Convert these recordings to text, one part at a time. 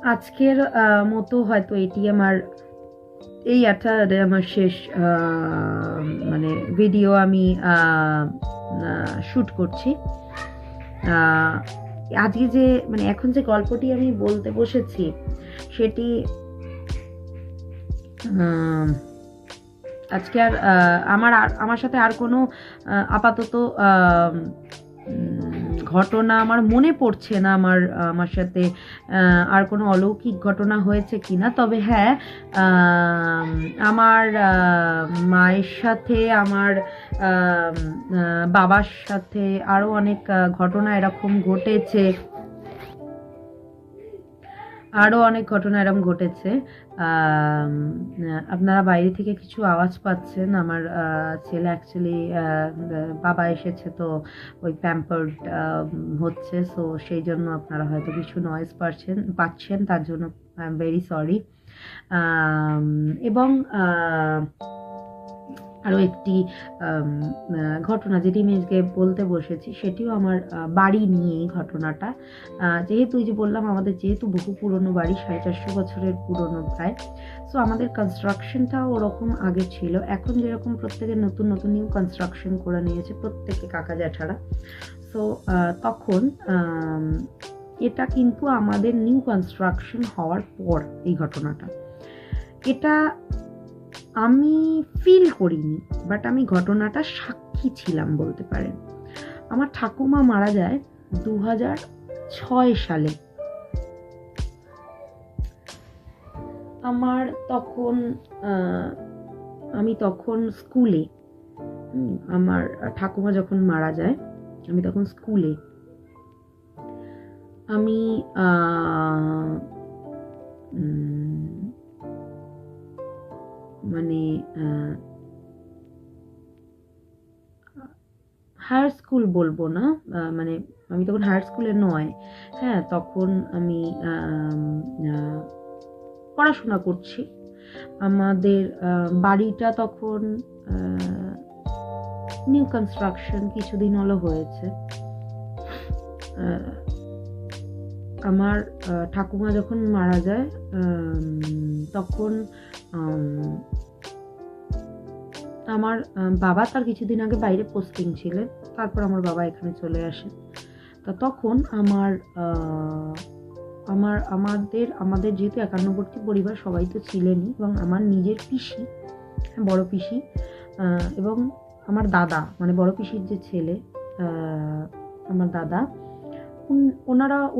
আজকের মতো হয়তো এটি আমার এই আমার শেষ মানে ভিডিও আমি শ্যুট করছি। আজকে যে মানে এখন যে গল্পটি আমি বলতে বসেছি সেটি আজকে আর আমার সাথে আর কোনো আপাতত ঘটনা আমার মনে পড়ছে না আমার সাথে আর কোনো অলৌকিক ঘটনা হয়েছে কিনা। তবে হ্যাঁ, আমার মায়ের সাথে আমার বাবার সাথে আরও অনেক ঘটনা এরকম ঘটেছে, আরও অনেক ঘটনা এরকম ঘটেছে। আপনারা বাইরে থেকে কিছু আওয়াজ পাচ্ছেন। আমার ছেলে অ্যাকচুয়ালি বাবা এসেছে তো ওই প্যাম্পার্ড হচ্ছে, সো সেই জন্য আপনারা হয়তো কিছু নয়েজ পাচ্ছেন, তার জন্য আই এম ভেরি সরি। এবং আরও একটি ঘটনা যেটি আমি আজকে বলতে বসেছি সেটিও আমার বাড়ি নিয়েই ঘটনাটা। যেহেতু এই যে বললাম আমাদের যেহেতু বহু পুরনো বাড়ি, 450 বছরের পুরনো প্রায়, সো আমাদের কনস্ট্রাকশনটাও ওরকম আগে ছিল। এখন যেরকম প্রত্যেকে নতুন নতুন নিউ কনস্ট্রাকশন করে নিয়েছে প্রত্যেকে কাকা জ্যাঠারা, সো তখন এটা কিন্তু আমাদের নিউ কনস্ট্রাকশন হওয়ার পর এই ঘটনাটা, এটা আমি ফিল করিনি, বাট আমি ঘটনাটা সাক্ষী ছিলাম বলতে পারেন। আমার ঠাকুমা মারা যায় 2006 সালে। আমার তখন আমি তখন স্কুলে, আমার ঠাকুমা যখন মারা যায় আমি তখন স্কুলে। আমি মানে হায়ার স্কুল বলবো না, মানে আমি তখন হায়ার স্কুলে নয়, হ্যাঁ তখন আমি পড়াশোনা করছি। আমাদের বাড়িটা তখন নিউ কনস্ট্রাকশন কিছুদিন হলো হয়েছে। আমার ঠাকুমা যখন মারা যায় তখন আমার বাবা তার কিছুদিন আগে বাইরে পোস্টিং ছিলেন, তারপর আমার বাবা এখানে চলে আসে। তো তখন আমাদের যেহেতু একান্নবর্তী পরিবার সবাই তো ছিলেনই, এবং আমার নিজের পিসি, বড় পিসি এবং আমার দাদা মানে বড় পিসির যে ছেলে আমার দাদা,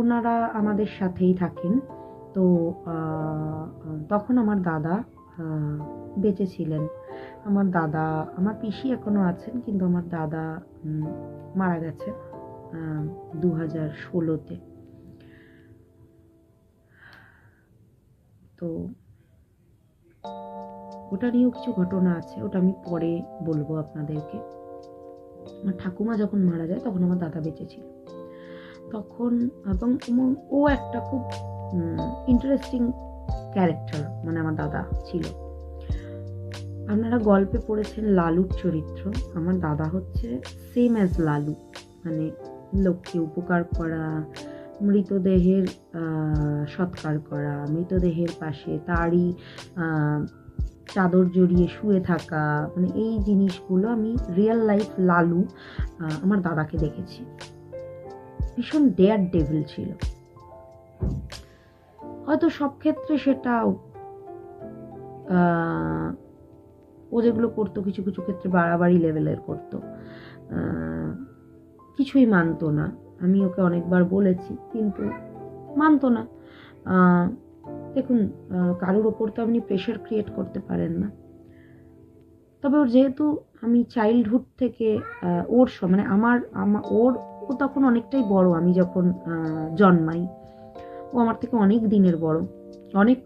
ওনারা আমাদের সাথেই থাকেন। তো তখন আমার দাদা বেঁচে ছিলেন। আমার পিসি এখনো আছেন, কিন্তু আমার দাদা মারা গেছে 2016-তে। তো ওটা নিয়েও কিছু ঘটনা আছে, ওটা আমি পরে বলবো আপনাদেরকে। আমার ঠাকুমা যখন মারা যায় তখন আমার দাদা বেঁচে ছিল তখন, এবং ও একটা খুব ইন্টারেস্টিং ক্যারেক্টার মানে আমার দাদা ছিল। আপনারা গল্পে পড়েছেন লালুর চরিত্র, আমার দাদা হচ্ছে সেম অ্যাজ লালু, মানে লোককে উপকার করা, মৃতদেহের সৎকার করা, মৃতদেহের পাশে তারই চাদর জড়িয়ে শুয়ে থাকা, মানে এই জিনিসগুলো আমি রিয়েল লাইফ লালু আমার দাদাকে দেখেছি। ভীষণ ডেয়ার ডেভিল ছিল। হয়তো সব ক্ষেত্রে সেটা ও যেগুলো করতো কিছু কিছু ক্ষেত্রে বাড়াবাড়ি লেভেলের করতো, কিছুই মানতো না। আমি ওকে অনেকবার বলেছি কিন্তু মানতো না। দেখুন, কারোর ওপর তো আপনি প্রেশার ক্রিয়েট করতে পারেন না। তবে ওর যেহেতু আমি চাইল্ডহুড থেকে ওর মানে ও তখন অনেকটাই বড়, আমি যখন জন্মাই ও আমার থেকে অনেক দিনের বড়, অনেক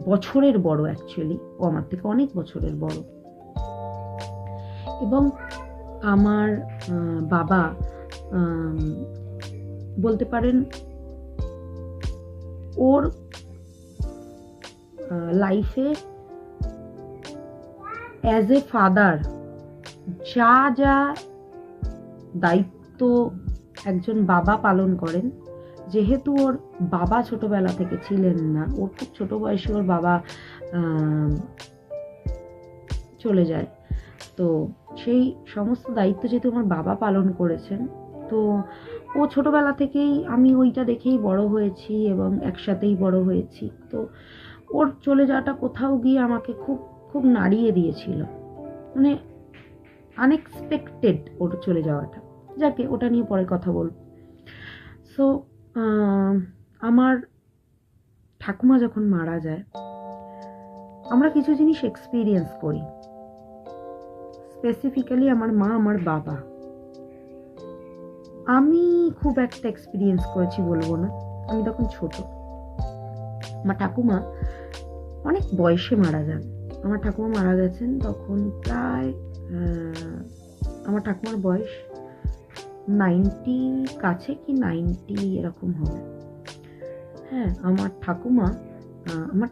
বছরের বড়। অ্যাকচুয়ালি ও আমার থেকে অনেক বছরের বড়। এবং আমার বাবা বলতে পারেন ওর লাইফে অ্যাজ এ ফাদার যা যা দায়িত্ব একজন বাবা পালন করেন যেহেতু ওর বাবা ছোটবেলা থেকে ছিলেন না, ওর খুব ছোট বয়সে ওর বাবা চলে যায়, তো সেই সমস্ত দায়িত্ব যেহেতু আমার বাবা পালন করেছেন, তো ও ছোটবেলা থেকেই আমি ওইটা দেখেই বড় হয়েছি এবং একসাথেই বড় হয়েছি। তো ওর চলে যাওয়াটা কোথাও গিয়ে আমাকে খুব খুব নাড়িয়ে দিয়েছিল, মানে আনএক্সপেক্টেড ওর চলে যাওয়াটা। যাকে ওটা নিয়ে পরে কথা বলবো। সো আমার ঠাকুমা যখন মারা যায়, আমরা কিছু জিনিস এক্সপিরিয়েন্স করি, স্পেসিফিক্যালি আমার মা, আমার বাবা। আমি খুব একটা এক্সপিরিয়েন্স করেছি বলবো না, আমি তখন ছোট। আমার ঠাকুমা অনেক বয়সে মারা যান। আমার ঠাকুমা মারা গেছেন তখন প্রায় আমার ঠাকুমার বয়স 90 কাছে কি 90 এরকম হবে। হ্যাঁ, আমার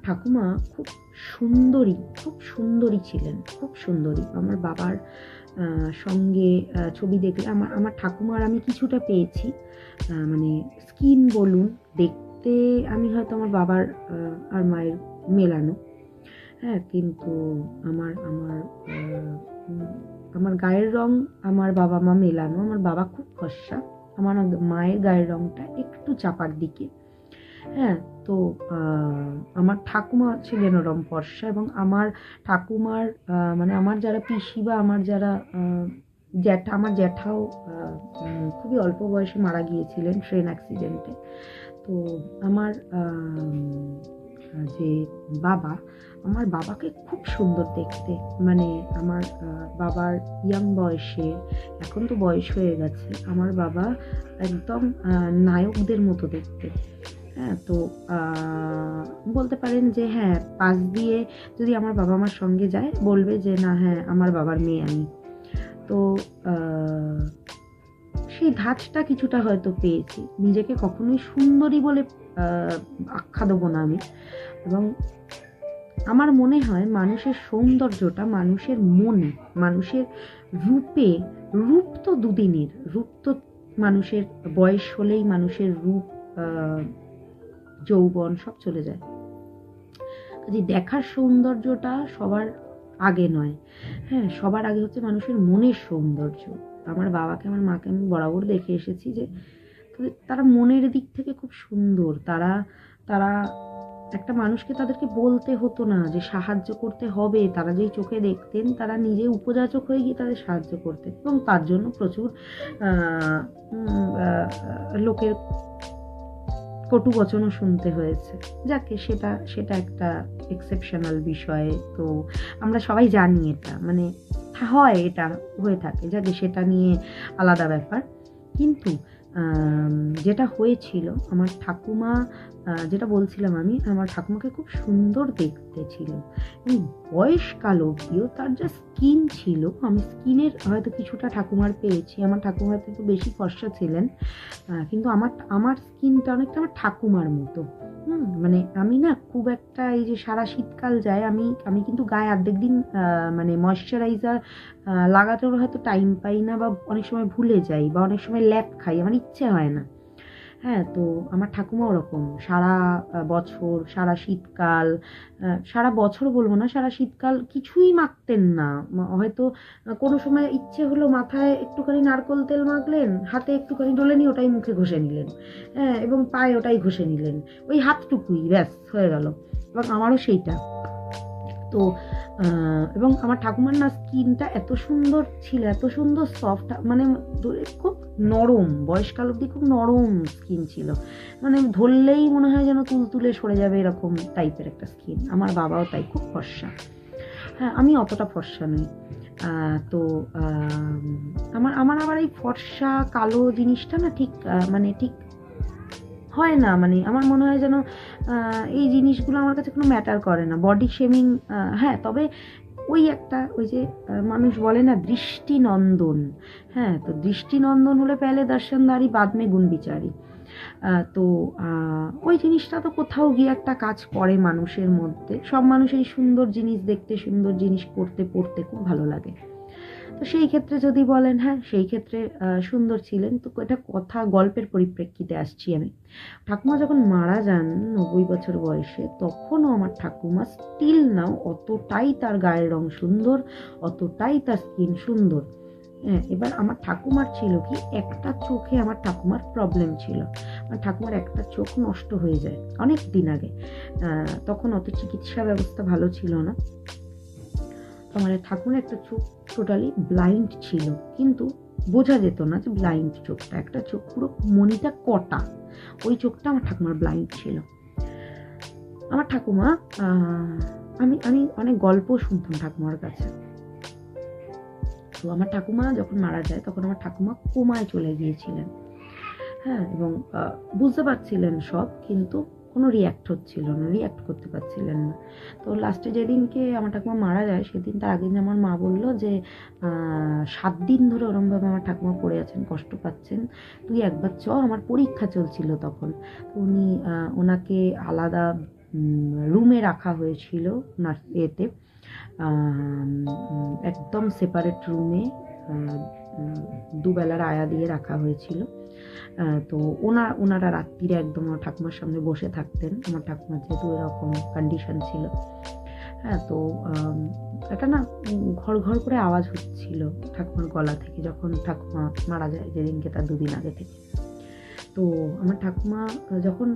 ঠাকুমা খুব সুন্দরী ছিলেন, খুব সুন্দরী। আমার বাবার সঙ্গে ছবি দেখলে আমার ঠাকুমার আমি কিছুটা পেয়েছি, মানে স্কিন বলুন, দেখতে আমি হয়তো আমার বাবার আর মায়ের মেলানো। হ্যাঁ, কিন্তু আমার আমার আমার গায়ের রং আমার বাবা মা মেলানো। আমার বাবা খুব ফর্সা, আমার মায়ের গায়ের রংটা একটু চাপার দিকে। হ্যাঁ, তো আমার ঠাকুমা ছিলেন ওরম ফর্সা, এবং আমার ঠাকুমার মানে আমার যারা পিসি বা আমার যারা আমার জ্যাঠাও খুবই অল্প বয়সে মারা গিয়েছিলেন ট্রেন অ্যাক্সিডেন্টে। তো আমার যে আমার বাবাকে খুব সুন্দর দেখতে, মানে আমার বাবার ইয়াং বয়সে, এখন তো বয়স হয়ে গেছে, আমার বাবা একদম নায়কদের মতো দেখতে। হ্যাঁ, তো বলতে পারেন যে হ্যাঁ, পাশ দিয়ে যদি আমার বাবা আমার সঙ্গে যায় বলবে যে না, হ্যাঁ আমার বাবার মেয়ে আমি। তো সেই ধাঁচটা কিছুটা হয়তো পেয়েছি। নিজেকে কখনোই সুন্দরী বলে আখ্যা দেবো না আমি। এবং আমার মনে হয় মানুষের সৌন্দর্যটা মানুষের মনে, মানুষের রূপ তো দুদিনের, রূপ তো মানুষের বয়স হলেই মানুষের রূপ, যৌবন সব চলে যায়। কাজে দেখার সৌন্দর্যটা সবার আগে নয়। হ্যাঁ, সবার আগে হচ্ছে মানুষের মনের সৌন্দর্য। আমার বাবাকে, আমার মাকে আমি বরাবর দেখে এসেছি যে তারা মনের দিক থেকে খুব সুন্দর। তারা একটা মানুষকে তাদেরকে বলতে হতো না যে সাহায্য করতে হবে, তারা যেই চোখে দেখতেন তারা নিজে উপযাচক হয়ে গিয়ে তাদের সাহায্য করতেন, এবং তার জন্য প্রচুর লোকের কটু বচনও শুনতে হয়েছে। যাকে সেটা একটা এক্সেপশনাল বিষয়, তো আমরা সবাই জানি এটা, মানে হয়, এটা হয়ে থাকে, যাকে সেটা নিয়ে আলাদা ব্যাপার। কিন্তু যেটা হয়েছিল, আমার ঠাকুমা, যেটা বলছিলাম আমি, আমার ঠাকুমাকে খুব সুন্দর দেখতে ছিল, এবং বয়সকাল অবধিও তার যা স্কিন ছিল, আমি স্কিনের হয়তো কিছুটা ঠাকুমার পেয়েছি। আমার ঠাকুমা হয়তো একটু বেশি ফর্সা ছিলেন, কিন্তু আমার স্কিনটা অনেকটা আমার ঠাকুমার মতো। মানে আমি না খুব একটা, এই যে সারা শীতকাল যায়, আমি কিন্তু গায়ে অর্ধেক দিন মানে ময়শ্চারাইজার লাগাতেও হয়তো টাইম পাই না, বা অনেক সময় ভুলে যাই, বা অনেক সময় ল্যাপ খাই, আমার ইচ্ছে হয় না। হ্যাঁ, তো আমার ঠাকুমা ওরকম সারা বছর, সারা বছর বলবো না, সারা শীতকাল কিছুই মাখতেন না। হয়তো কোনো সময় ইচ্ছে হলো মাথায় একটুখানি নারকোল তেল মাখলেন, হাতে একটুখানি ডলে নিয়ে ওটাই মুখে ঘষে নিলেন, হ্যাঁ, এবং পায়ে ওটাই ঘষে নিলেন, ওই হাতটুকুই ব্যাস হয়ে গেল। এবং আমারও সেইটা। তো এবং আমার ঠাকুমার না স্কিনটা এত সুন্দর ছিল, এত সুন্দর সফট, মানে খুব নরম, বয়সকাল অবধি খুব নরম স্কিন ছিল, মানে ধরলেই মনে হয় যেন তুলতুলে সরে যাবে এরকম টাইপের একটা স্কিন। আমার বাবাও তাই, খুব ফর্সা। হ্যাঁ, আমি অতটা ফর্সা নই। তো আমার আবার এই ফর্সা কালো জিনিসটা না ঠিক মানে ঠিক হয় না, মানে আমার মনে হয় যেন এই জিনিসগুলো আমার কাছে কোনো ম্যাটার করে না, বডি শেমিং। হ্যাঁ, তবে ওই যে মানুষ বলে না দৃষ্টিনন্দন, হ্যাঁ, তো দৃষ্টিনন্দন হলে পেলে দর্শনদারি বাদ মে গুণ বিচারি। তো ওই জিনিসটা তো কোথাও গিয়ে একটা কাজ করে মানুষের মধ্যে। সব মানুষেরই সুন্দর জিনিস দেখতে, সুন্দর জিনিস করতে, পড়তে খুব ভালো লাগে। তো সেই ক্ষেত্রে যদি বলেন, হ্যাঁ সেই ক্ষেত্রে সুন্দর ছিলেন। তো এটা কথা গল্পের পরিপ্রেক্ষিতে আসছি আমি। ঠাকুমা যখন মারা যান 90 বছর বয়সে, তখনও আমার ঠাকুমা স্টিল নাও অতটাই তার গায়ের রং সুন্দর, অতটাই তার স্কিন সুন্দর। হ্যাঁ, এবার আমার ঠাকুমার ছিল কি, একটা চোখে আমার ঠাকুমার প্রবলেম ছিল। আমার ঠাকুমার একটা চোখ নষ্ট হয়ে যায় অনেক দিন আগে। তখন অত চিকিৎসা ব্যবস্থা ভালো ছিল না। আমার ঠাকুমার একটা চোখ টোটালি ব্লাইন্ড ছিল, কিন্তু বোঝা যেত না যে ব্লাইন্ড চোখটা, একটা চোখ পুরো মনিটা কটা, ওই চোখটা আমার ঠাকুমার ব্লাইন্ড ছিল। আমার ঠাকুমা আমি আমি অনেক গল্প শুনতাম ঠাকুমার কাছে। তো আমার ঠাকুমা যখন মারা যায় তখন আমার ঠাকুমা কোমায় চলে গিয়েছিলেন। হ্যাঁ, এবং বুঝতে পারছিলেন সব, কিন্তু কোনো রিয়্যাক্ট হচ্ছিল না, রিয়্যাক্ট করতে পারছিলেন না। তো লাস্টে যেদিনকে আমার ঠাকুমা মারা যায়, সেদিন তার আগের দিন আমার মা বললো যে 7 দিন ধরে ওরমভাবে আমার ঠাকুমা পড়ে আছেন, কষ্ট পাচ্ছেন, তুই একবার চ। আমার পরীক্ষা চলছিল তখন। তো উনি ওনাকে আলাদা রুমে রাখা হয়েছিল, ওনার এতে একদম সেপারেট রুমে দুবেলার আয়া দিয়ে রাখা হয়েছিল। তো ওনারা রাত্রিরে একদম আমার ঠাকুমার সামনে বসে থাকতেন। আমার ঠাকুমার যেহেতু এরকম কন্ডিশন ছিল, হ্যাঁ, তো একটা না ঘর ঘর করে আওয়াজ হচ্ছিল ঠাকুমার গলা থেকে যখন ঠাকুমা মারা যায়, যেদিনকে তার 2 দিন আগে থেকে। তো আমার ঠাকুমা যখন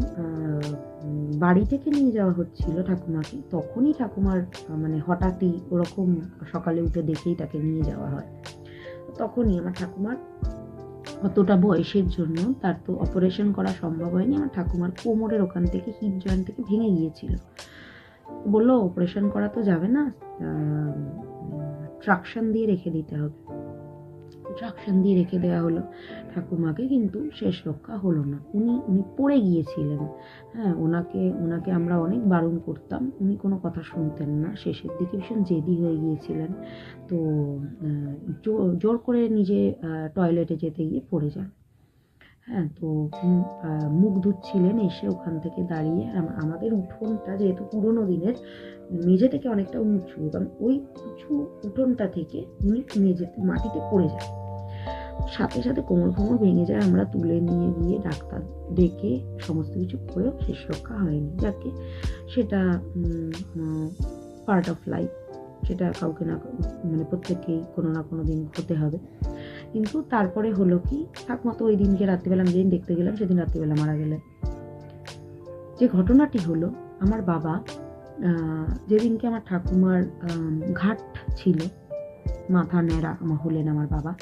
বাড়ি থেকে নিয়ে যাওয়া হচ্ছিল ঠাকুমাকে, তখনই ঠাকুমার মানে হঠাৎই ওরকম সকালে উঠে দেখেই তাকে নিয়ে যাওয়া হয়। তখনই আমার ঠাকুমার অতটা বয়সের জন্য তার তো অপারেশন করা সম্ভব হয়নি। আমার ঠাকুমার কোমরের ওখান থেকে হিপ জয়েন্ট থেকে ভেঙে গিয়েছিল। বললো অপারেশন করা তো যাবে না, ট্রাকশন দিয়ে রেখে দিতে হবে। ট্রাকশন দিয়ে রেখে দেওয়া হলো ঠাকুমাকে, কিন্তু শেষ রক্ষা হলো না। উনি পড়ে গিয়েছিলেন। হ্যাঁ, ওনাকে আমরা অনেক বারণ করতাম, উনি কোনো কথা শুনতেন না। শেষের দিকে ভীষণ জেদি হয়ে গিয়েছিলেন। তো জোর করে নিজে টয়লেটে যেতে গিয়ে পড়ে যান। হ্যাঁ, তো মুখ ধুচ্ছিলেন, এসে ওখান থেকে দাঁড়িয়ে আমাদের উঠোনটা যেহেতু পুরোনো দিনের, মেঝে থেকে অনেকটা উঁচু, এবং ওই উঁচু উঠোনটা থেকে উনি মেঝেতে মাটিতে পড়ে যায়। সাথে সাথে কোমর ভেঙে যায়। আমরা তুলে নিয়ে গিয়ে ডাক্তার ডেকে সমস্ত কিছু করেও শেষ রক্ষা হয়নি। যাকে সেটা পার্ট অফ লাইফ, সেটা কাউকে না মানে প্রত্যেককেই কোনো না কোনো দিন হতে হবে। কিন্তু তারপরে হলো কি, ঠাকুমা তো ওই দিনকে রাত্রিবেলা আমি যেদিন দেখতে গেলাম সেদিন রাত্রিবেলা মারা গেলেন। যে ঘটনাটি হলো, আমার বাবা যেদিনকে আমার ঠাকুমার ঘাট ছিল, মাথা ন্যাড়া আমার হলেন আমার বাবা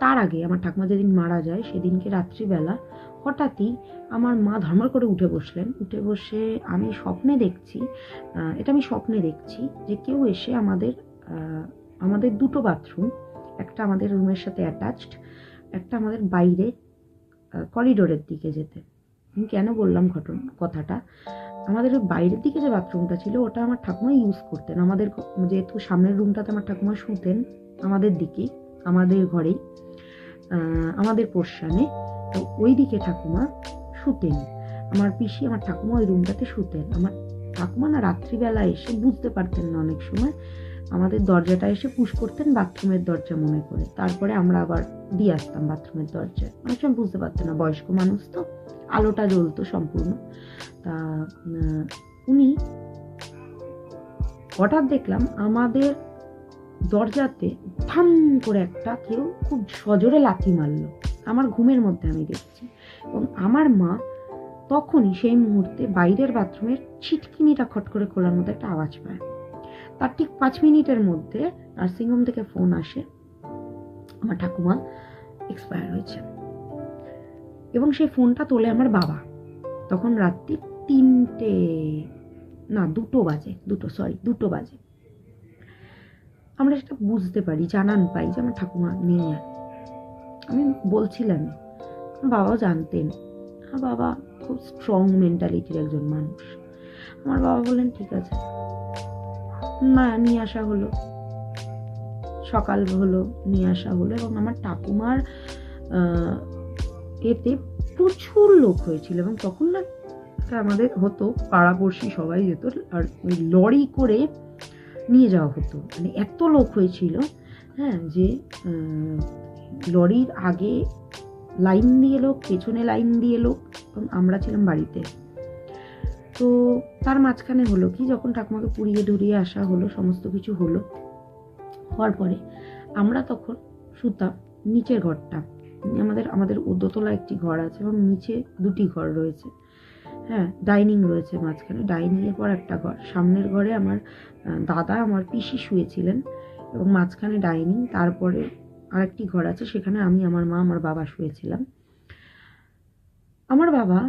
তার আগে আমার ঠাকুমা যেদিন মারা যায় সেদিনকে রাত্রিবেলা হঠাৎই আমার মা ধর্মর করে উঠে বসলেন। উঠে বসে আমি স্বপ্নে দেখছি যে কেউ এসে আমাদের 2টো বাথরুম, একটা আমাদের রুমের সাথে অ্যাটাচড, একটা আমাদের বাইরে করিডোরের দিকে যেতে। আমি কেন বললাম কথাটা, আমাদের ওই বাইরের দিকে যে বাথরুমটা ছিল ওটা আমার ঠাকুমা ইউজ করতেন। আমাদের যেহেতু সামনের রুমটাতে আমার ঠাকুমা শুতেন আমাদের দিকেই, আমাদের ঘরেই, আমাদের পোর্শনে, তো ওই দিকে ঠাকুমা শুতেন। আমার পিসি আমার ঠাকুমা ওই রুমটাতে শুতেন। আমার ঠাকুমা না রাত্রিবেলা এসে বুঝতে পারতেন না, অনেক সময় আমাদের দরজাটা এসে পুশ করতেন বাথরুমের দরজা মনে করে, তারপরে আমরা আবার দিয়ে আসতাম বাথরুমের দরজায়। অনেক সময় বুঝতে পারতেন না, বয়স্ক মানুষ তো, আলোটা জ্বলতো সম্পূর্ণ। তা উনি হঠাৎ দেখলাম আমাদের দরজাতে ঠাম করে একটা কেউ খুব সজোরে লাথি মারলো। আমার ঘুমের মধ্যে আমি দেখছি, এবং আমার মা তখনই সেই মুহূর্তে বাইরের বাথরুমের ছিটকিনিটা খট করে খোলার মতো একটা আওয়াজ পায়। তার ঠিক 5 মিনিটের মধ্যে নার্সিংহোম থেকে ফোন আসে, আমার ঠাকুমা এক্সপায়ার হয়েছে। এবং সেই ফোনটা তোলে আমার বাবা। তখন রাত্রি 2টো বাজে। আমরা সেটা বুঝতে পারি, জানান পাই যে আমার ঠাকুমা নেই। আমি বলছিলাম, বাবাও জানতেন। আমার বাবা খুব স্ট্রং মেন্টালিটির একজন মানুষ। আমার বাবা বললেন ঠিক আছে, না নিয়ে আসা হলো, সকাল হলো, নিয়ে আসা হলো। এবং আমার ঠাকুমার এতে প্রচুর লোক হয়েছিল, এবং তখন না আমাদের হতো পাড়াপড়শি সবাই যেত, আর ওই লরি করে নিয়ে যাওয়া হতো, মানে এত লোক হয়েছিল, হ্যাঁ, যে লরির আগে লাইন দিয়ে লোক, পেছনে লাইন দিয়ে লোক, এবং আমরা ছিলাম বাড়িতে। তো তার মাঝখানে হলো কি, যখন ঠাকুমাকে পুড়িয়ে ধরিয়ে আসা হলো, সমস্ত কিছু হলো, হওয়ার পরে আমরা তখন শুতাম নিচের ঘরটা, আমাদের দোতলা একটি ঘর আছে এবং নিচে দুটি ঘর রয়েছে, হ্যাঁ, ডাইনিং রয়েছে মাঝখানে, ডাইনিংয়ের পর একটা ঘর, সামনের ঘরে আমার দাদা আমার পিসি শুয়েছিলেন এবং মাঝখানে ডাইনিং, তারপরে আরেকটি ঘর আছে, সেখানে আমি, আমার মা, আমার বাবা শুয়েছিলাম। আমার বাবা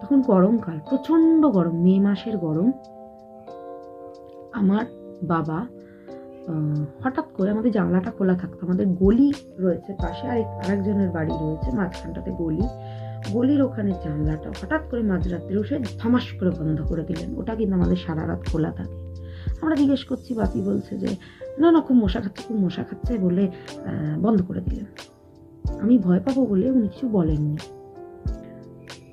তখন গরমকাল, প্রচণ্ড গরম, মে মাসের গরম। আমার বাবা হঠাৎ করে, আমাদের জানলাটা খোলা থাকতো, আমাদের গলি রয়েছে পাশে, আরেকজনের বাড়ি রয়েছে মাঝখানটাতে, গলির ওখানে জানলাটা হঠাৎ করে মাঝরাত্রে উঠে ধমাস করে বন্ধ করে দিলেন। ওটা কিন্তু আমাদের সারা রাত খোলা থাকে। আমরা জিজ্ঞেস করছি, বাপি বলছে যে না না, খুব মশা খাচ্ছে বলে বন্ধ করে দিলেন। আমি ভয় পাবো বলে উনি কিছু বলেননি।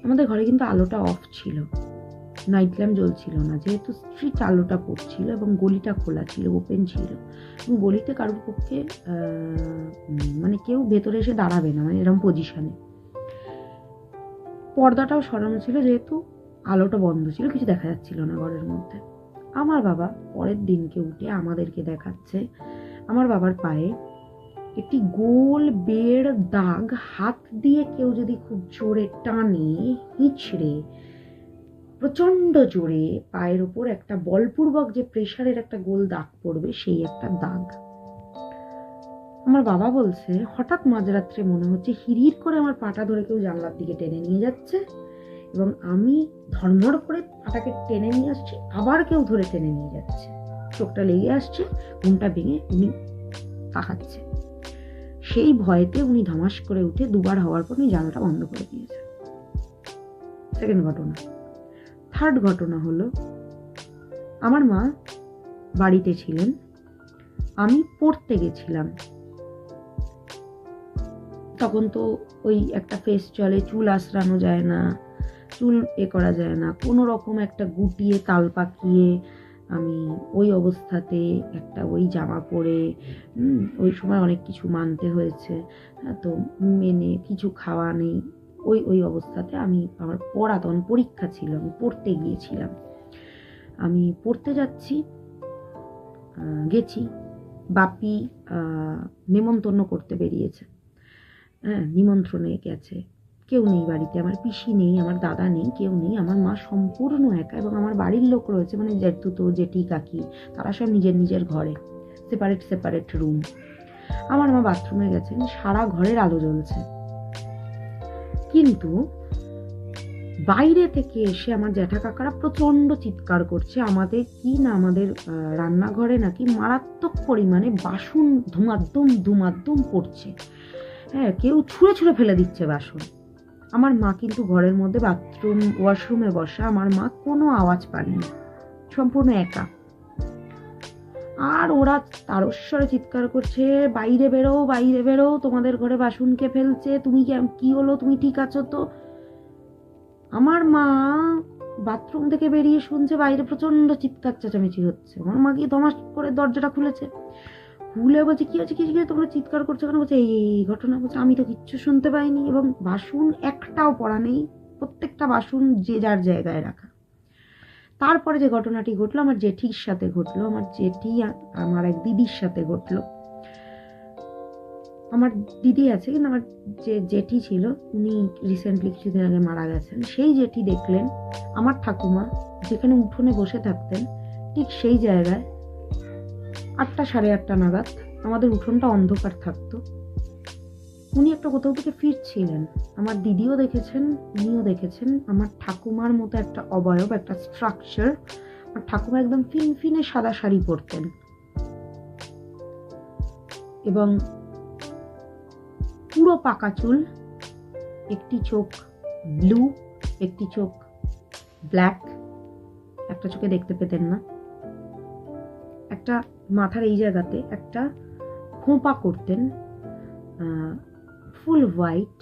আমাদের ঘরে কিন্তু আলোটা অফ ছিল, নাইট ল্যাম্প জ্বলছিল না, যেহেতু স্ট্রিট আলোটা পড়ছিল এবং গলিটা খোলা ছিল, ওপেন ছিল, এবং গলিতে কারোর পক্ষে মানে কেউ ভেতরে এসে দাঁড়াবে না, মানে এরকম পজিশনে। পর্দাটাও সরানো ছিল, যেহেতু আলোটা বন্ধ ছিল, কিছু দেখা যাচ্ছিল না ঘরের মধ্যে। আমার বাবা পরের দিনকে উঠে আমাদেরকে দেখাচ্ছে, আমার বাবার পায়ে একটি গোল বেড় দাগ, হাত দিয়ে কেউ যদি খুব জোরে টানে, হিঁচড়ে প্রচন্ড জোরে পায়ের উপর একটা বলপূর্বক যে প্রেসারের একটা গোল দাগ পড়বে, সেই একটা দাগ। আমার বাবা বলছে, হঠাৎ মাঝরাত্রে মনে হচ্ছে হিড়হিড় করে আমার পাটা ধরে কেউ জানলার দিকে টেনে নিয়ে যাচ্ছে, এবং আমি ধর্মড় করে পাটাকে টেনে নিয়ে আসছি, আবার কেউ ধরে টেনে নিয়ে যাচ্ছে, চোখটা লেগে আসছে, ঘুমটা ভেঙে উনি তাকাচ্ছে। সেই ভয়েতে উনি ধমাস করে উঠে দুবার হওয়ার পর উনি জানলাটা বন্ধ করে দিয়েছে। সেকেন্ড ঘটনা। থার্ড ঘটনা হলো, আমার মা বাড়িতে ছিলেন, আমি পড়তে গেছিলাম, তখন তো ওই একটা ফেস চলে, চুল আঁচড়ানো যায় না, চুল করা যায় না, কোনো রকম একটা গুটিয়ে তাল পাকিয়ে আমি ওই অবস্থাতে একটা ওই জামা পরে, ওই সময় অনেক কিছু মানতে হয়েছে, তো মেনে কিছু খাওয়া নেই, ওই অবস্থাতে আমি, আমার পড়া, তখন পরীক্ষা ছিল, আমি পড়তে গিয়েছিলাম, আমি পড়তে গেছি, বাপি নেমন্তন্ন করতে বেরিয়েছে, হ্যাঁ, নিমন্ত্রণে গেছে, কেউ নেই বাড়িতে, আমার পিসি নেই, আমার দাদা নেই, কেউ নেই, আমার মা সম্পূর্ণ একা, এবং আমার বাড়ির লোক রয়েছে, মানে জেঠুতো, জেঠি, কাকি, তারা সব নিজের নিজের ঘরে, সেপারেট রুম। আমার মা বাথরুমে গেছেন, সারা ঘরের আলো জ্বলছে, কিন্তু বাইরে থেকে এসে আমার জ্যাঠা কাকারা প্রচন্ড চিৎকার করছে, আমাদের রান্নাঘরে নাকি মারাত্মক পরিমাণে বাসন ধুমাদ্দুম পড়ছে, হ্যাঁ, কেউ ছুঁড়ে ফেলে দিচ্ছে বাসন। আমার মা কিন্তু ঘরের মধ্যে ওয়াশরুমে বসা, আমার মা কোনো আওয়াজ পাননি, সম্পূর্ণ একা। আর ওরা তারস্বরে চিৎকার করছে, বাইরে বেরো, তোমাদের ঘরে বাসন কে ফেলছে, তুমি কি হলো, তুমি ঠিক আছো তো? আমার মা বাথরুম থেকে বেরিয়ে শুনছে বাইরে প্রচন্ড চিৎকার চেঁচামেচি হচ্ছে। আমার মা গিয়ে ধমাস করে দরজাটা খুলেছে, খুলে বলছে, কি আছে তোমরা চিৎকার করছো কেন? বলছে এই ঘটনা। বলছে আমি তো কিচ্ছু শুনতে পাইনি, এবং বাসন একটাও পড়া নেই, প্রত্যেকটা বাসন যে যার জায়গায় রাখা। তারপরে যে ঘটনাটি ঘটলো আমার জেঠির সাথে ঘটলো, আমার এক দিদির সাথে ঘটলো। আমার দিদি আছে, কিন্তু আমার যে জেঠি ছিল উনি রিসেন্টলি কিছুদিন আগে মারা গেছেন। সেই জেঠি দেখলেন আমার ঠাকুমা যেখানে উঠোনে বসে থাকতেন, ঠিক সেই জায়গায় 8টা সাড়ে 8টা নাগাদ, আমাদের উঠোনটা অন্ধকার থাকতো, উনি একটা কোথাও থেকে ফিরছিলেন। আমার দিদিও দেখেছেন, উনিও দেখেছেন। আমার ঠাকুমার মতো একটা অবয়ব, একটা স্ট্রাকচার। আমার ঠাকুমা একদম ফিনফিনে সাদা শাড়ি পরতেন, এবং পুরো পাকা চুল, একটি চোখ ব্লু, একটি চোখ ব্ল্যাক, একটা চোখে দেখতে পেতেন না, একটা মাথার এই জায়গাতে একটা খোঁপা করতেন, ফুল হোয়াইট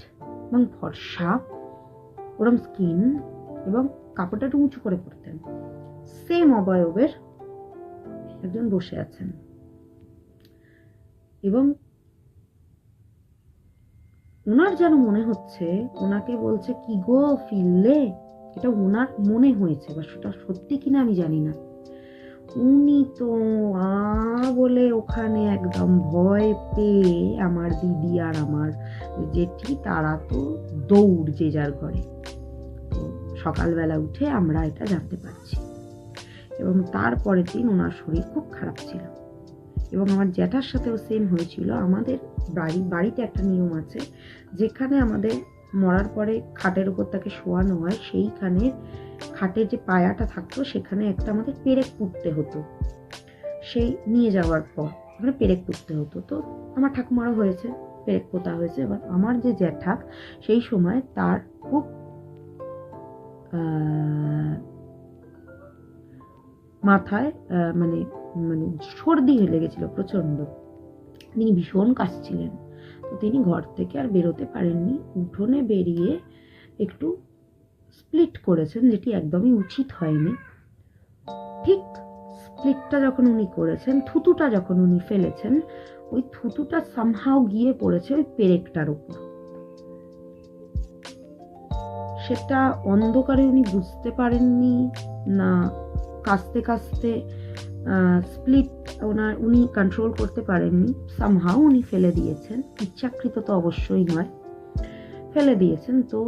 এবং ফর্সা, ওরম স্কিন, এবং কাপড়টা একটু উঁচু করে পরতেন। সেম অবয়বের একজন বসে আছেন এবং ওনার যেন মনে হচ্ছে ওনাকে বলছে, কি গো ফিরলে? এটা ওনার মনে হয়েছে, বা সেটা সত্যি কিনা আমি জানি না। উনি তো বলে ওখানে একদম ভয় পেয়ে আমার দিদি আর আমার জেঠি তারা তো দৌড় যে যার ঘরে। তো সকালবেলা উঠে আমরা এটা জানতে পারছি এবং তারপরের দিন ওনার শরীর খুব খারাপ ছিল। এবং আমার জ্যাঠার সাথেও সেম হয়েছিল। আমাদের বাড়িতে একটা নিয়ম আছে, যেখানে আমাদের মরার পরে খাটের উপর তাকে শোয়ানো হয়, সেইখানে খাটের যে পায়াটা থাকতো সেখানে একটা আমাদের পেরেক পুঁততে হতো। সেই নিয়ে যাওয়ার পর ওখানে পেরেক পুঁততে হতো। তো আমার ঠাকুমারও হয়েছে, পেরেক পোতা হয়েছে। এবার আমার যে জ্যাঠা, সেই সময় তার খুব মাথায় মানে মানে সর্দি হয়ে লেগেছিল প্রচন্ড। তিনি ভীষণ কাশছিলেন। তো তিনি ঘর থেকে আর বেরোতে পারেননি, উঠোনে বেরিয়ে একটু স্প্লিট করেছেন, যেটি একদমই উচিত হয়নি। ঠিক স্প্লিটটা যখন উনি করেছেন, থুতুটা যখন উনি ফেলেছেন, ওই থুতুটা সামহাও গিয়ে পড়েছে ওই পেরেকটার উপর। সেটা অন্ধকারে উনি বুঝতে পারেননি না, কাস্তে কাস্তে স্প্লিট উনি কন্ট্রোল করতে পারেননি, সামহাও উনি ফেলে দিয়েছেন। ইচ্ছাকৃত তো অবশ্যই নয়, ফেলে দিয়েছেন। তো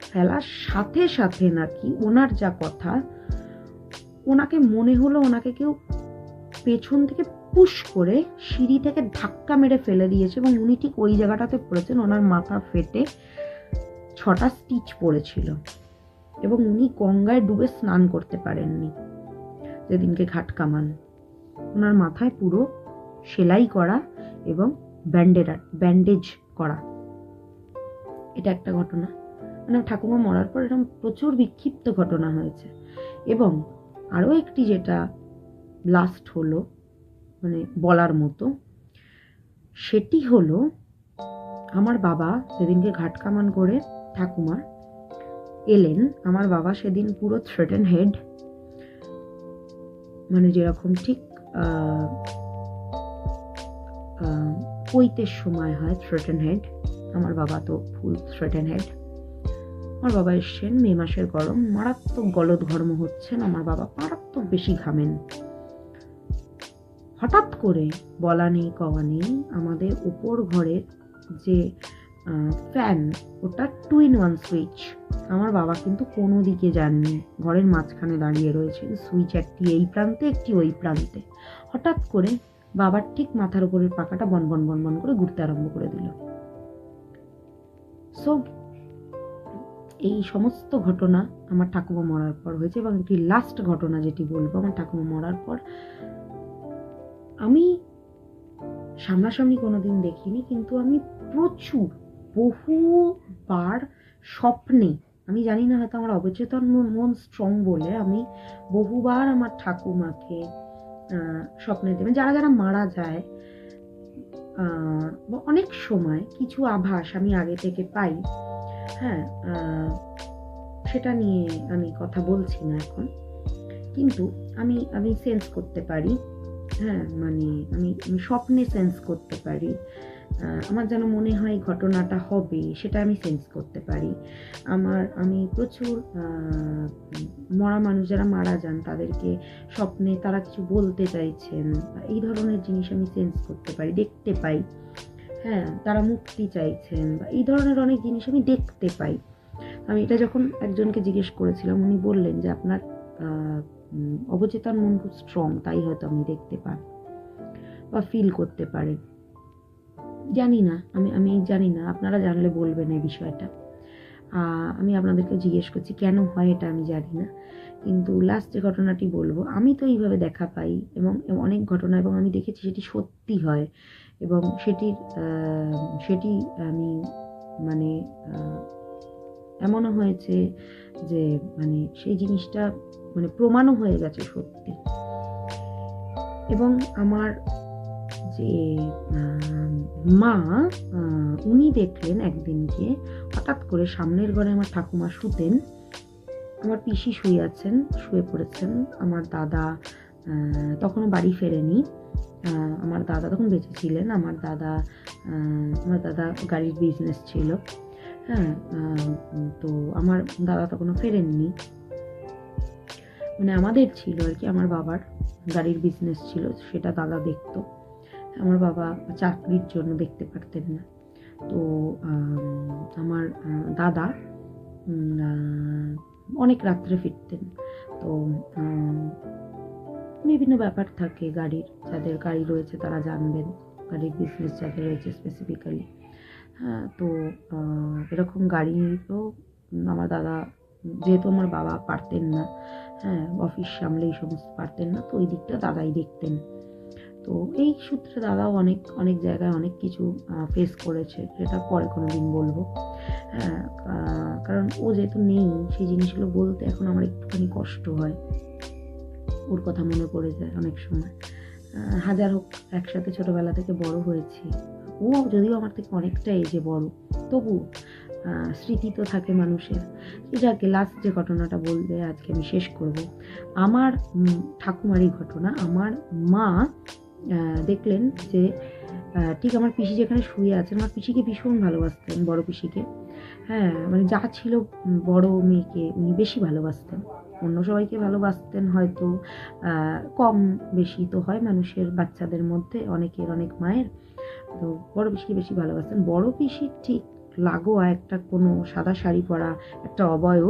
ফেলার সাথে সাথে নাকি ওনার যা কথা, ওনাকে মনে হলো ওনাকে কেউ পেছন থেকে পুশ করে সিঁড়ি থেকে ধাক্কা মেরে ফেলে দিয়েছে এবং উনি ঠিক ওই জায়গাটাতে পড়েছেন। ওনার মাথা ফেটে 6টা স্টিচ পড়েছিল এবং উনি গঙ্গায় ডুবে স্নান করতে পারেননি যেদিনকে ঘাট কামান। ওনার মাথায় পুরো সেলাই করা এবং ব্যান্ডেজ করা। এটা একটা ঘটনা। মানে ঠাকুমা মরার পর এরকম প্রচুর বিক্ষিপ্ত ঘটনা হয়েছে। এবং আরও একটি যেটা লাস্ট হলো, মানে বলার মতো, সেটি হলো আমার বাবা যেদিনকে ঘাট কামান করে ঠাকুমা এলেন, আমার বাবা সেদিন পুরো থ্রেটেন হেড, মানে যেরকম ঠিক পৈতের সময় হয় থ্রেটেন হেড, আমার বাবা তো ফুল থ্রেটেন হেড। আমার বাবা এসছেন, মে মাসের গরম, মারাত্মক গলদ ঘর্ম হচ্ছেন, আমার বাবা মারাত্মক বেশি ঘামেন। হঠাৎ করে বলা নেই কওয়া নেই, আমাদের উপর ঘরের যে ফ্যান, ওটা 2-in-1 সুইচ। আমার বাবা কিন্তু কোনো দিকে যাননি, ঘরের মাঝখানে দাঁড়িয়ে রয়েছেন, সুইচ একটি এই প্রান্তে একটি ওই প্রান্তে। হঠাৎ করে বাবার ঠিক মাথার উপরের পাখাটা বনবন বনবন করে ঘুরতে আরম্ভ করে দিল। সো এই সমস্ত ঘটনা আমার ঠাকুমা মরার পর হয়েছে। এবং একটি লাস্ট ঘটনা যেটি বলবো, আমার ঠাকুমা মরার পর আমি সামনাসামনি কোনোদিন দেখিনি, কিন্তু আমি প্রচুর বহুবার স্বপ্নে, আমি জানি না হয়তো আমার অবচেতন মন স্ট্রং বলে, আমি বহুবার আমার ঠাকুমাকে স্বপ্নে দেবেন। যারা যারা মারা যায় অনেক সময় কিছু আভাস আমি আগে থেকে পাই। হ্যাঁ, সেটা নিয়ে আমি কথা বলছি না এখন, কিন্তু আমি সেন্স করতে পারি। হ্যাঁ, মানে আমি স্বপ্নে সেন্স করতে পারি। আমার যেন মনে হয় ঘটনাটা হবে, সেটা আমি সেন্স করতে পারি। আমি প্রচুর মরা মানুষ যারা মারা যান তাদেরকে স্বপ্নে তারা কিছু বলতে চাইছেন, এই ধরনের জিনিস আমি সেন্স করতে পারি, দেখতে পাই। হ্যাঁ, তারা মুক্তি চাইছেন, বা এই ধরনের অনেক জিনিস আমি দেখতে পাই। আমি এটা যখন একজনকে জিজ্ঞেস করেছিলাম, উনি বললেন যে আপনার অবচেতন মন খুব স্ট্রং, তাই হয়তো আপনি দেখতে পান বা ফিল করতে পারেন। জানি না, আমি জানি না, আপনারা জানলে বলবেন এই বিষয়টা। আমি আপনাদেরকে জিজ্ঞেস করছি কেন হয় এটা আমি জানি না, কিন্তু লাস্ট যে ঘটনাটি বলবো, আমি তো এইভাবে দেখা পাই এবং অনেক ঘটনা, এবং আমি দেখেছি সেটি সত্যি হয়, এবং সেটি আমি মানে এমনও হয়েছে যে মানে সেই জিনিসটা মানে প্রমাণও হয়ে গেছে সত্যি। এবং আমার যে মা, উনি দেখলেন একদিনকে হঠাৎ করে সামনের ঘরে আমার ঠাকুমা শুতেন, আমার পিসি শুয়ে পড়েছেন, আমার দাদা তখনও বাড়ি ফেরেনি। আমার দাদা তখন বেঁচে ছিলেন। আমার দাদা গাড়ির বিজনেস ছিল। হ্যাঁ, তো আমার দাদা তখনও ফেরেননি, মানে আমাদের ছিল আর কি। আমার বাবার গাড়ির বিজনেস ছিল, সেটা দাদা দেখতো। আমার বাবা চাকরির জন্য দেখতে পারতেন না। তো আমার দাদা অনেক রাত্রে ফিরতেন। তো বিভিন্ন ব্যাপার থাকে গাড়ির, যাদের গাড়ি রয়েছে তারা জানবেন, গাড়ির বিজনেস যাদের রয়েছে স্পেসিফিক্যালি। হ্যাঁ, তো এরকম গাড়িও আমার দাদা, যেহেতু আমার বাবা পারতেন না, হ্যাঁ, অফিস সামলে এই সমস্ত পারতেন না, তো ওই দিকটা দাদাই দেখতেন। তো এই সূত্রে দাদাও অনেক অনেক জায়গায় অনেক কিছু ফেস করেছে, যেটা পরে কোনো দিন বলবো। হ্যাঁ, কারণ ও যেহেতু নেই, সেই জিনিসগুলো বলতে এখন আমার একটুখানি কষ্ট হয়। ওর কথা মনে পড়ে যায় অনেক সময়। হাজার হোক, একসাথে ছোটবেলা থেকে বড় হয়েছি। ও যদিও আমার থেকে অনেকটা এজে বড়, তবু স্মৃতি তো থাকে মানুষের। যাকে লাস্ট যে ঘটনাটা বলবে আজকে আমি শেষ করব, আমার ঠাকুমারই ঘটনা। আমার মা দেখলেন যে ঠিক আমার পিসি যেখানে শুয়ে আছেন, আমার পিসিকে ভীষণ ভালোবাসতেন, বড় পিসিকে। হ্যাঁ, মানে যা ছিল বড় মেয়েকে উনি বেশি ভালোবাসতেন। অন্য সবাইকে ভালোবাসতেন হয়তো, কম বেশি তো হয় মানুষের, বাচ্চাদের মধ্যে অনেকের, অনেক মায়ের। তো বড় পিসিকে বেশি ভালোবাসতেন। বড় পিসির ঠিক লাগোয়া একটা কোনো সাদা শাড়ি পরা একটা অবয়ব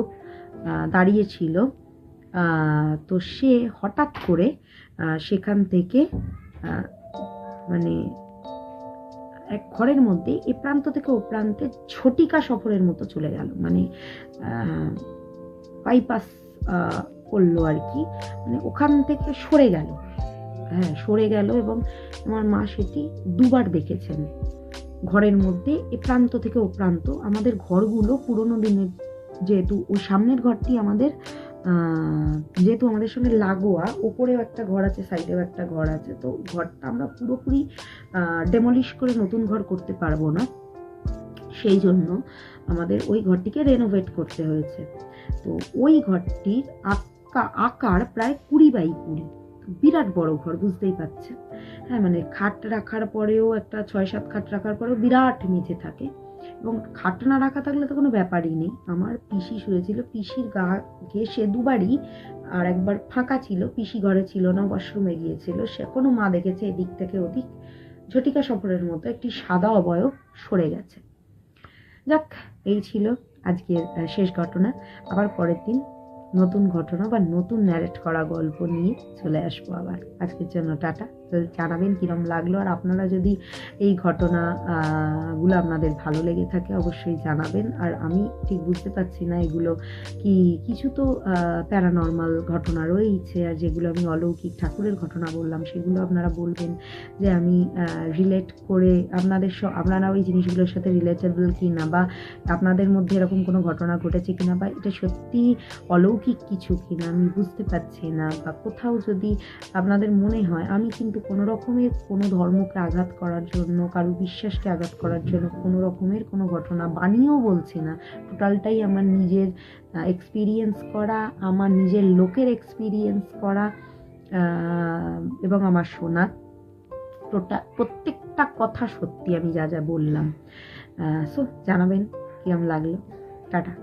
দাঁড়িয়েছিল। তো সে হঠাৎ করে সেখান থেকে মানে এক ঘরের মধ্যে এ প্রান্ত থেকে ও প্রান্তে ঝটিকা সফরের মতো চলে গেল, মানে বাইপাস করলো আর কি, মানে ওখান থেকে সরে গেল। হ্যাঁ, সরে গেল, এবং আমার মা সেটি দুবার দেখেছেন। ঘরের মধ্যে এ প্রান্ত থেকে ও প্রান্ত, আমাদের ঘরগুলো পুরোনো দিনের, যেহেতু ওই সামনের ঘরটি আমাদের যেহেতু আমাদের সঙ্গে লাগোয়া, ওপরেও একটা ঘর আছে, সাইডেও একটা ঘর আছে, তো ঘরটা আমরা পুরোপুরি ডেমলিশ করে নতুন ঘর করতে পারবো না, সেই জন্য আমাদের ওই ঘরটিকে রেনোভেট করতে হয়েছে। তো ওই ঘরটির আকার প্রায় 20x20, বিরাট বড় ঘর, বুঝতেই পারছেন। হ্যাঁ, মানে খাট রাখার পরেও, একটা 6-7 খাট রাখার পরেও বিরাট মেঝে থাকে, এবং খাট না রাখা থাকলে তো কোনো ব্যাপারই নেই। আমার পিসি শুয়েছিল, পিসির গা ঘেঁষে দুবারই, আর একবার ফাঁকা ছিল, পিসি ঘরে ছিল না, ওয়াশরুমে গিয়েছিল, সে কোনো মা দেখেছে এদিক থেকে ওদিক ঝটিকা সফরের মতো একটি সাদা অবয়ব সরে গেছে। যাক, এই ছিল আজকের শেষ ঘটনা। আবার পরের দিন নতুন ঘটনা বা নতুন ন্যারেট করা গল্প নিয়ে চলে আসবো আবার। আজকের জন্য টাটা। জানাবেন কিরম লাগলো, আর আপনারা যদি এই ঘটনা গুলো আপনাদের ভালো লেগে থাকে অবশ্যই জানাবেন। আর আমি ঠিক বুঝতে পারছি না এগুলো কি, কিছু তো প্যারানর্মাল ঘটনা রয়েছে, আর যেগুলো আমি অলৌকিক ঠাকুরের ঘটনা বললাম সেগুলো আপনারা বলবেন যে আমি রিলেট করে আপনারা ওই জিনিসগুলোর সাথে রিলেটেবল কিনা, বা আপনাদের মধ্যে এরকম কোনো ঘটনা ঘটেছে কিনা, বা এটা সত্যি অলৌকিক কিছু কিনা আমি বুঝতে পারছি না। বা কোথাও যদি আপনাদের মনে হয়, আমি কিন্তু কোনো রকমের কোনো ধর্মকে আঘাত করার জন্য, কারো বিশ্বাসকে আঘাত করার জন্য কোনো রকমের কোনো ঘটনা বানিয়েও বলছি না, টোটালটাই আমার নিজের এক্সপিরিয়েন্স করা, আমার নিজের লোকের এক্সপিরিয়েন্স করা, এবং আমার শোনা। প্রত্যেকটা কথা সত্যি আমি যা যা বললাম। সো জানাবেন কিরম লাগলো। টাটা।